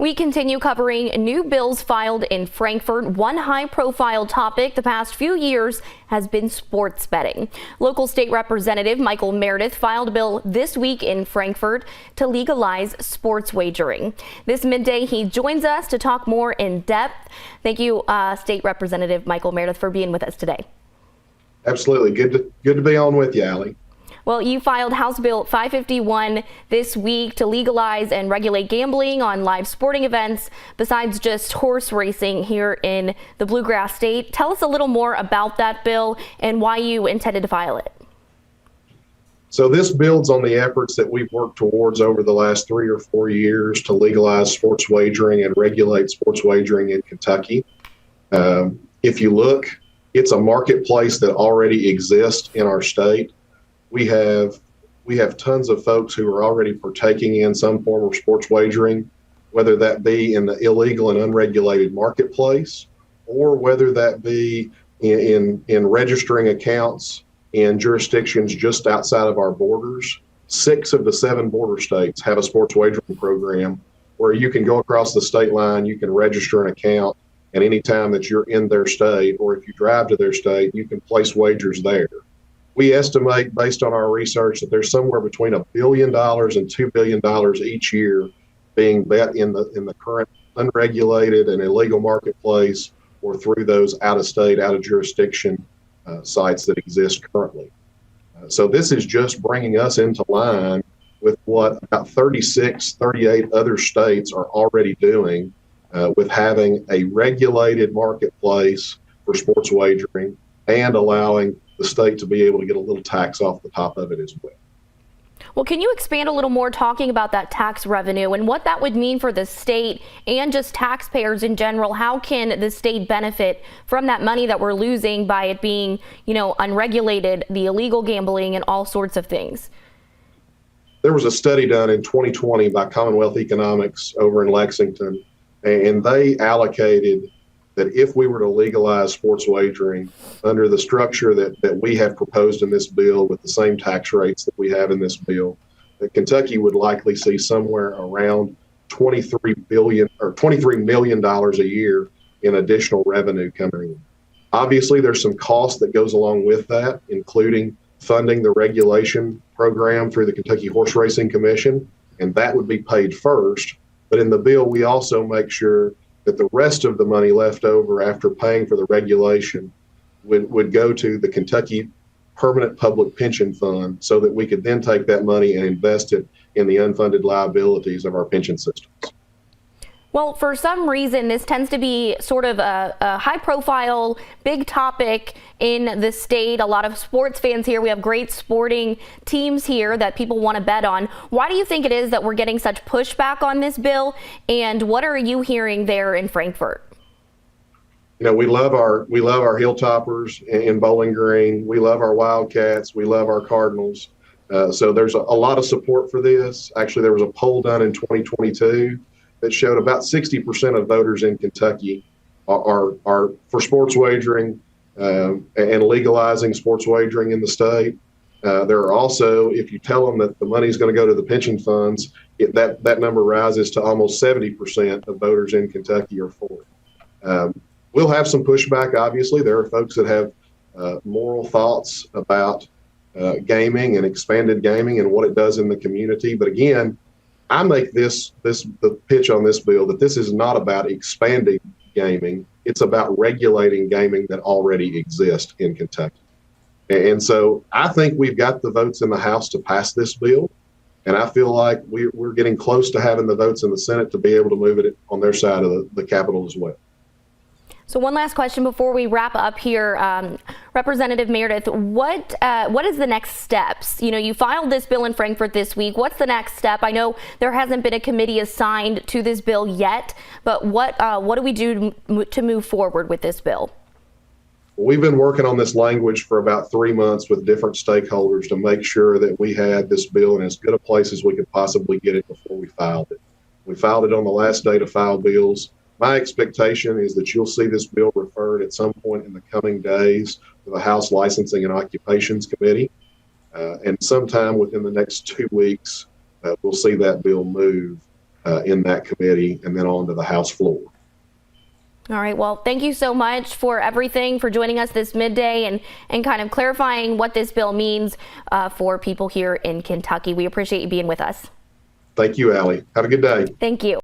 We continue covering new bills filed in Frankfort. One high-profile topic the past few years has been sports betting. Local state representative Michael Meredith filed a bill this week in Frankfort to legalize sports wagering. This midday, he joins us to talk more in depth. Thank you, State Representative Michael Meredith, for being with us today. Absolutely. Good to be on with you, Allie. Well, you filed House Bill 551 this week to legalize and regulate gambling on live sporting events besides just horse racing here in the Bluegrass State. Tell us a little more about that bill and why you intended to file it. So this builds on the efforts that we've worked towards over the last 3 or 4 years to legalize sports wagering and regulate sports wagering in Kentucky. If you look, it's a marketplace that already exists in our state. We have tons of folks who are already partaking in some form of sports wagering, whether that be in the illegal and unregulated marketplace, or whether that be in registering accounts in jurisdictions just outside of our borders. 6 of the 7 border states have a sports wagering program where you can go across the state line, you can register an account, and any time that you're in their state, or if you drive to their state, you can place wagers there. We estimate, based on our research, that there's somewhere between $1 billion and $2 billion each year being bet in the current unregulated and illegal marketplace or through those out-of-state, out-of-jurisdiction sites that exist currently. So this is just bringing us into line with what about 36, 38 other states are already doing with having a regulated marketplace for sports wagering and allowing the state to be able to get a little tax off the top of it as well. Well, can you expand a little more talking about that tax revenue and what that would mean for the state and just taxpayers in general? How can the state benefit from that money that we're losing by it being, unregulated, the illegal gambling and all sorts of things? There was a study done in 2020 by Commonwealth Economics over in Lexington, and they allocated that if we were to legalize sports wagering under the structure that we have proposed in this bill with the same tax rates that we have in this bill, that Kentucky would likely see somewhere around $23 million a year in additional revenue coming in. Obviously, there's some cost that goes along with that, including funding the regulation program through the Kentucky Horse Racing Commission, and that would be paid first. But in the bill, we also make sure that the rest of the money left over after paying for the regulation would go to the Kentucky Permanent Public Pension Fund so that we could then take that money and invest it in the unfunded liabilities of our pension systems. Well, for some reason, this tends to be sort of a high-profile, big topic in the state. A lot of sports fans here. We have great sporting teams here that people want to bet on. Why do you think it is that we're getting such pushback on this bill? And what are you hearing there in Frankfort? We love our Hilltoppers in Bowling Green. We love our Wildcats. We love our Cardinals. So there's a lot of support for this. Actually, there was a poll done in 2022 that showed about 60% of voters in Kentucky are for sports wagering and legalizing sports wagering in the state. There are also, if you tell them that the money is going to go to the pension funds, that number rises to almost 70% of voters in Kentucky are for it. We'll have some pushback, obviously. There are folks that have moral thoughts about gaming and expanded gaming and what it does in the community. But again, I make the pitch on this bill that this is not about expanding gaming. It's about regulating gaming that already exists in Kentucky. And so I think we've got the votes in the House to pass this bill. And I feel like we're getting close to having the votes in the Senate to be able to move it on their side of the Capitol as well. So one last question before we wrap up here, Representative Meredith, what is the next steps? You filed this bill in Frankfort this week. What's the next step? I know there hasn't been a committee assigned to this bill yet, but what do we do to move forward with this bill? We've been working on this language for about 3 months with different stakeholders to make sure that we had this bill in as good a place as we could possibly get it before we filed it. We filed it on the last day to file bills. My expectation is that you'll see this bill referred at some point in the coming days to the House Licensing and Occupations Committee. And sometime within the next 2 weeks, we'll see that bill move. in that committee and then on to the House floor. All right. Well, thank you so much for everything, for joining us this midday and kind of clarifying what this bill means for people here in Kentucky. We appreciate you being with us. Thank you, Allie. Have a good day. Thank you.